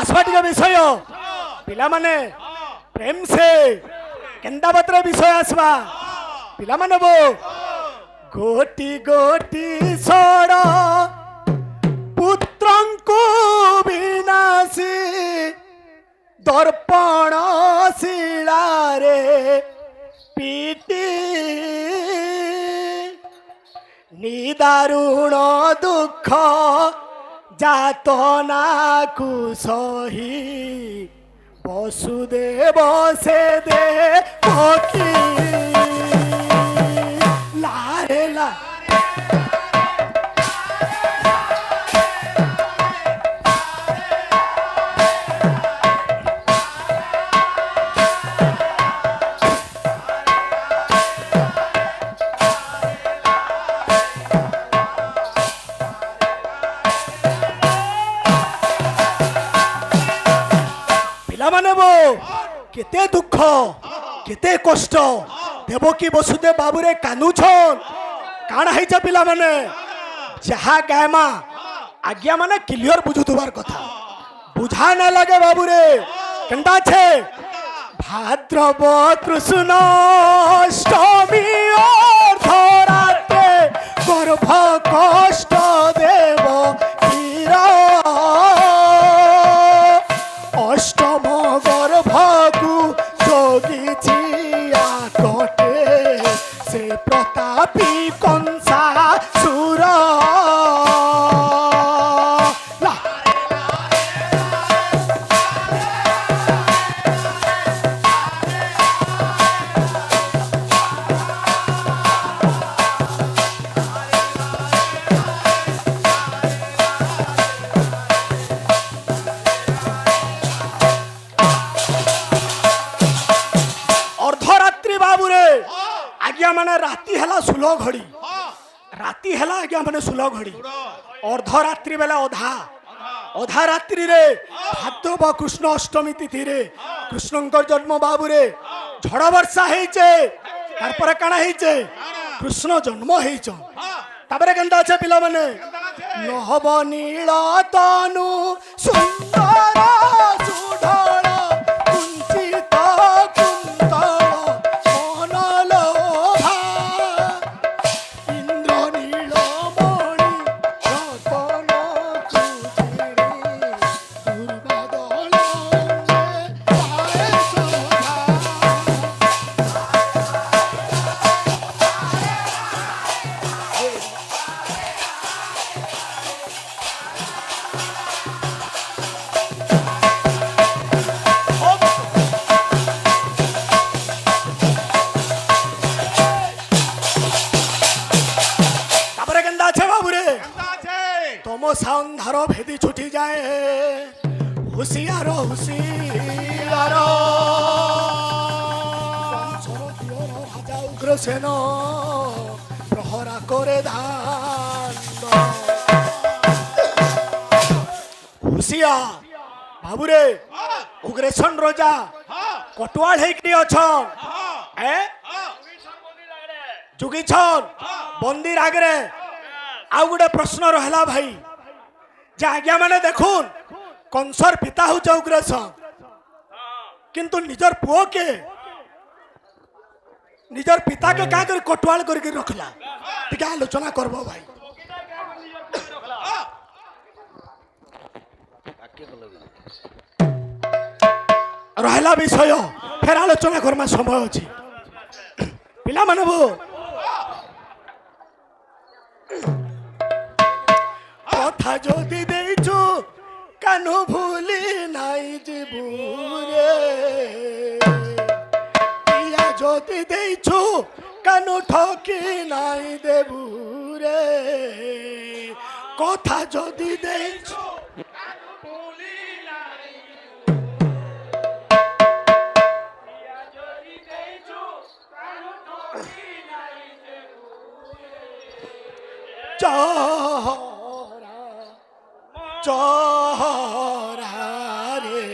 आसवा टिके विषय पिला माने प्रेम से केंदा बतरे विषय आसवा पिला माने बो गोटी गोटी सोड़ पुत्रंकु विनाशी दर्पण शिला रे पीटी निदारुण दुख जातना को सही वसुदेव से दे पकी लारे ला केते दुख केते कष्ट देवकी वसुदेव बाबू रे कानुछन काना है पिला माने जहा गायमा आज्ञा माने क्लियर बुझुतबार कथा बुझा न लगे बाबू रे केंदा छे भाद्रव कृष्ण अष्टमी अर्धरात्रे गर्भ कष्ट देव हीरा अष्टम गर्भकु जोगिचिया कटे से प्रतापी कंसा सुर आज्ञा माने राति हला 16 घड़ी राति हला आज्ञा माने 16 घड़ी अर्धरात्रि बेला अधा अधा रात्रि रे भाद्रव कृष्ण अष्टमी तिथि रे कृष्णंकर जन्म बाबू रे झड़ वर्षा हेचे तार पर काना हेचे कृष्ण जन्म हेचन ताबरे केनता আছে पिला माने नहब नील तनु सुंदर सुढळ कुंचित अंधार भेदी छुटी जाए हुशियार हुशियार राजा उग्रसेन प्रहरा करे धान हुशियार बाबूरे उग्रसेन राजा कटुआल हेकि अछन जुगी छन बंदी आगरे आउ गोटे प्रश्न रहला भाई जे आज्ञा माने देखुन कंसर पिता हूँ उग्रसेन किंतु निजर पुओ के निजर पिता के क्या कर कटुआल करके रखला टिके आलोचना करबो भाई रहला विषय फिर आलोचना करमा समय अछि पिला मानबो कथा जदि देइछु कानु भूली नाई जीबुरे पिया जदि देइछु कानु ठकी नाई देबुरे कथा जदि देइछु भूली नाई पिया जदि देइछु कानु ठकी नाई देबुरे चोरा रे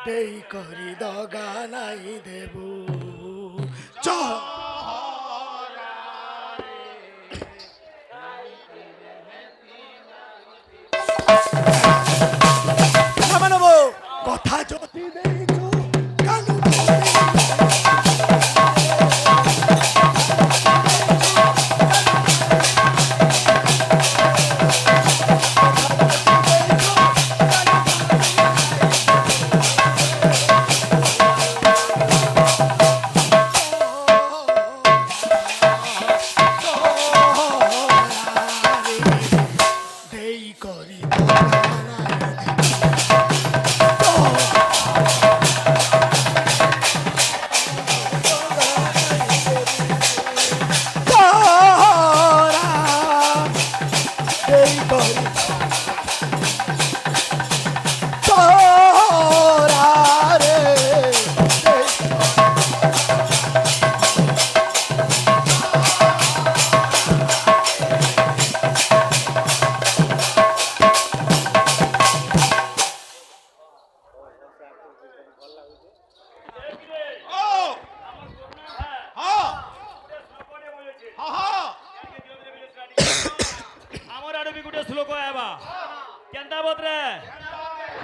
देई करी दगा नाई देबू चोरा रे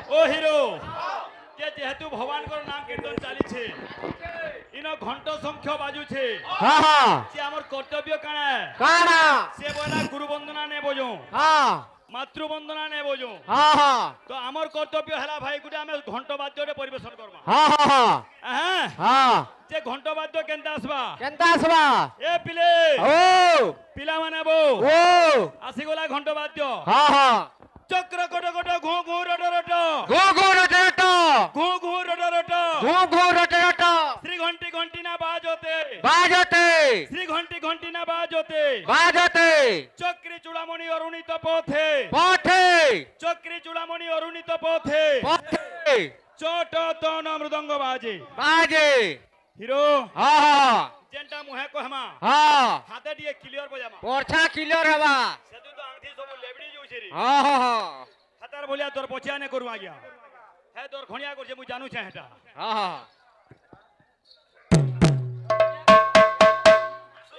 ও হিরো যে যেহেতু ভগবানଙ୍କର নাম কীর্তন চালিছে ইনো ঘণ্ট সংখ্য বাজুছে হ্যাঁ হ্যাঁ যে আমার কর্তব্য কাଣା কানা সে বলা গুরু বন্দনা নে বজো হ্যাঁ মাতৃ বন্দনা নে বজো হ্যাঁ হ্যাঁ তো আমার কর্তব্য হেলা ভাই গুটে আমি ঘণ্ট বাদ্যরে পরিবেশন করবা হ্যাঁ হ্যাঁ হ্যাঁ হ্যাঁ যে ঘণ্ট বাদ্য কেনতা আসবা কেনতা আসবা এ পিলে ও পিলা মানে বো ও আসিগলা ঘণ্ট বাদ্য হ্যাঁ হ্যাঁ চক্র কট কট ঘু ঘু রট রট গো গো রট রট ঘু ঘু রট রট গো গো রট রট শ্রী ঘন্টি ঘন্টি না বাজতে বাজতে শ্রী ঘন্টি ঘন্টি না বাজতে বাজতে চক্রি চূড়ামণি অরুণিত পথে পথে চক্রি চূড়ামণি অরুণিত পথে পথে চট তন মৃদঙ্গ বাজে বাজে হিরো হ্যাঁ হ্যাঁ যেনটা মুহে কহমা হ্যাঁ হাতে দিয়ে ক্লিয়ার বজামা পরছা কিলর হবা সেতু তো আংঠি সব লেবড়ি যাউছে রে হ্যাঁ হ্যাঁ হাতার বলিয়া তোর পছিয়া নে করু আজ্ঞা হে তোর খণিয়া করছে মু জানু ছে হেটা হ্যাঁ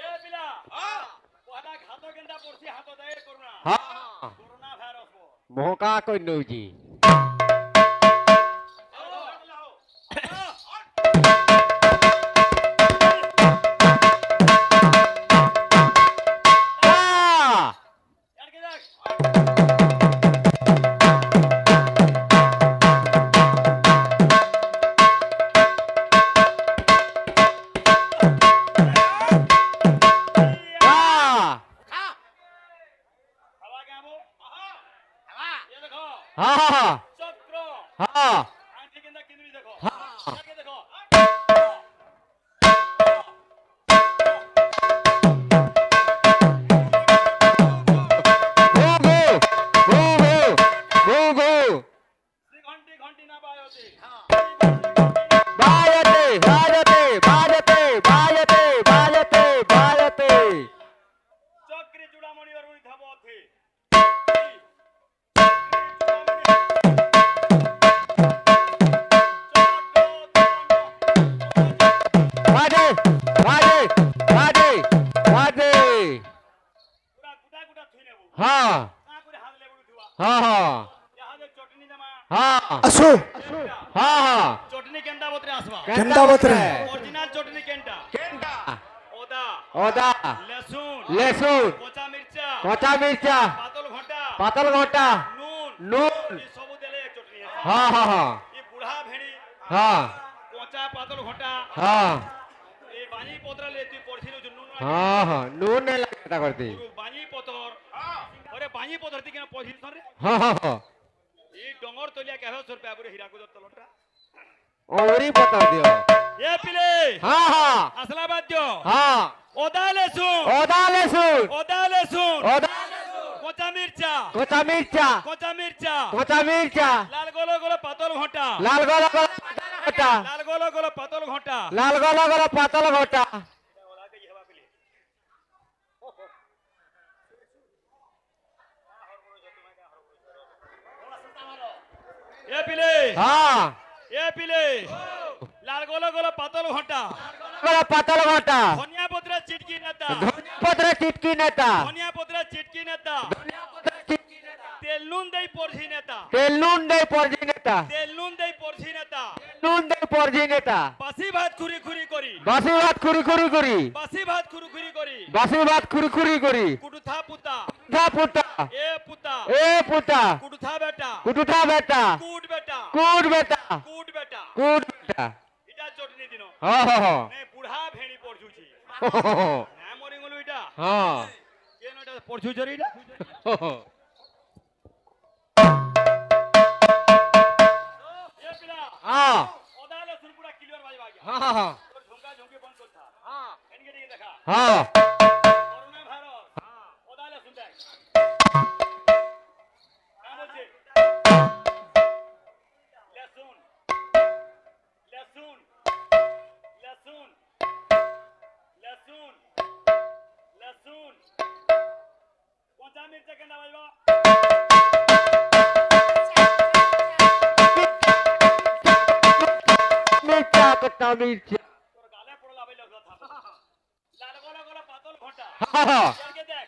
এ পিলা পহলা ঘাত কেনটা পড়ছি হাত দেয় করুনা হ্যাঁ করোনা ভাইরাস মোকা কই নউজি হ্যাঁ চক্র হ্যাঁ আংটি কেনটা কিনুই দেখো হ্যাঁ একে দেখো গো গো গো গো গো গো শ্রী ঘন্টি ঘন্টি না বাজতে বাজতে বাজতে বাজতে বাজতে বাজতে বাজতে চক্রি চূড়ামণি অরুণিত পথে বাজে বাজে বাজে বাজে পুরা গুটা গুটা থুই নেবো হ্যাঁ না করে হাত লেবড়ু থুয়া হ্যাঁ হ্যাঁ ইহাদে চটনি জামা হ্যাঁ আসো হ্যাঁ হ্যাঁ চটনি কেনটা বতরে আসবা কেনটা বতরে অরিজিনাল চটনি কেনটা কেনটা ওদা ওদা লসুন লেসুন কচা মির্চা কচা মির্চা পাতল ঘন্টা পাতল ঘন্টা নুন নুন এই সবু দেলে এক চটনি আছে হ্যাঁ হ্যাঁ হ্যাঁ এই বুড়া ভেড়ি হ্যাঁ কচা পাতল ঘন্টা হ্যাঁ এই বানি পত্রালে তুই পড়ছিল যে নুন হ্যাঁ হ্যাঁ নুন নে লাগতা করতে বানি পতর ওরে বানি পতর থেকে না পড়ছিল রে হ্যাঁ হ্যাঁ হ্যাঁ এই ডঙ্গর তলিয়া কেহ সর পাবরে হীরাকুদর তলটা ওরি বতা দিও এ পিলে হ্যাঁ হ্যাঁ আসলা বাদ্য হ্যাঁ ওদা লেসুন ওদা লেসুন ওদা লেসুন ওদা কচা মির্চা কচা মির্চা কচা মির্চা কচা মির্চা লাল গোলো গোলো পাতল ঘন্টা লাল গলা গলা ঘটা লাল গোলো গোলো পাতল ঘন্টা লাল গলা গলা পাতল ঘটা এ পিলে হ্যাঁ এ পিলে লাল গোলো গোলো পাতল ঘন্টা গলা পাতল ঘটা ধনিয়া পত্রা চিটকি নেতা ধনিয়া পত্র চিটকি নেতা ধনিয়া পত্রা চিটকি নেতা তেল নুন দেই পড়ছি নেতা তেল নুন দেই পরজি নেতা তেল নুন দেই পড়ছি নেতা নুন দেই পরজি নেতা বাসি ভাত খুরি খুরি করি বাসি ভাত খুরি খুরি করি বাসি ভাত খুরি খুরি করি বাসি ভাত খুরি খুরি করি কুটুথা পুতা ধা পুতা এ পুতা এ পুতা কুটুথা বেটা কুটুঠা বেটা কুট বেটা কুট বেটা কুট বেটা কুট বেটা এটা চটনি দিন হ্যাঁ হ্যাঁ নে বুড়া ভেড়ি পড়ছুছি হ্যাঁ না মরি গলু এটা হ্যাঁ কেন এটা পড়ছুছ রে এটা এ পিলা হ্যাঁ ওদালে সুরপুরা ক্লিয়ার বাজবা গিয়া হ্যাঁ হ্যাঁ তোর ঝুমকা ঝুমকি বন্ধ করতা হ্যাঁ এনকে দিকে দেখা হ্যাঁ করোনা ভাইরাস ওদালে শুনতে না বলছে লসুন লসুন লসুন লসুন লসুন কচা মির্চা কেনা বাজবা মির্চা কটা মির্চা তোর গালে পড়লা বাইলা কথা লাল গলা গলা পাতল ঘন্টা হ্যাঁ হ্যাঁ এনকে দেখ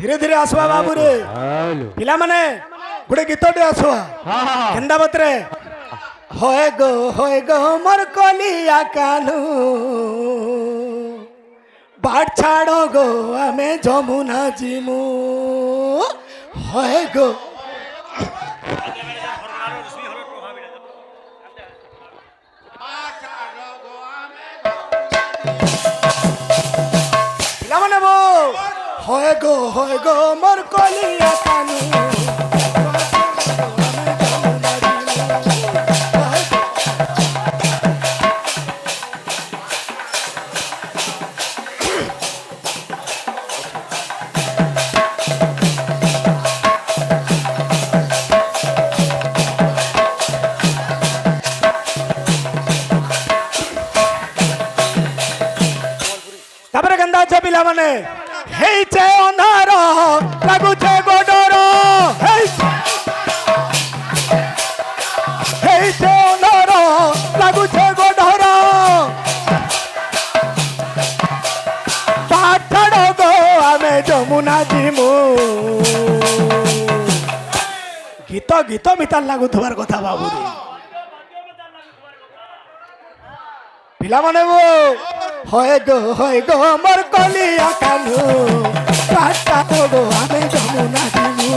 ଧୀରେ ଧୀରେ ଆସିବା ବାବୁରେ ହାଲୋ ପିଲାମାନେ ଗୋଟେ ଗୀତଟେ ଆସିବା ହଁ ହଁ କେନ୍ତା ବତରେ হয় গো মোর কলিয়া কানু বাট ছাড় গো আমি যমুনা জিমু হয় গো পিলামানে বো হয় গো মোর কলিয়া কানু তারপরে কেন্দা আছে পিলামানে হেইছে অন্ধার লাগুছে গোডর হেইছে অন্ধার লাগুছে গোডর পাঠাড় গো আমি যমুনা জিমু গীত গীত মিতার লাগুথবার কথা বাবুরে পিলামানে বো হয় গো মোর কলিয়া কানু কাটা গো আমি যমুনা জিমু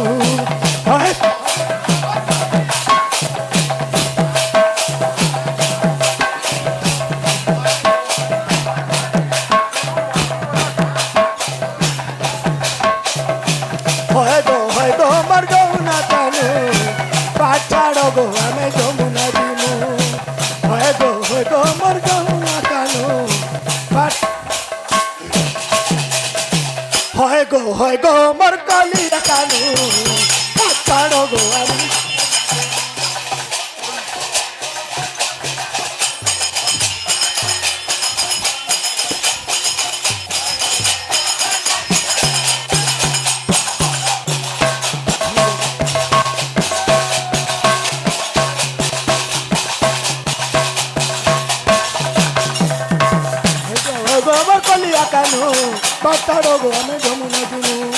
হয় গো মোর যমুনা কানু পাঠাড় গো আমি যমুনা জিমু হয় গো মোর যমুনা কানু হয় গো মোর কলিয়া কানু পাঠাড় গো আমি গোবর কলিয়া কানু পাঠাড় গো আমি যমুনা জিমু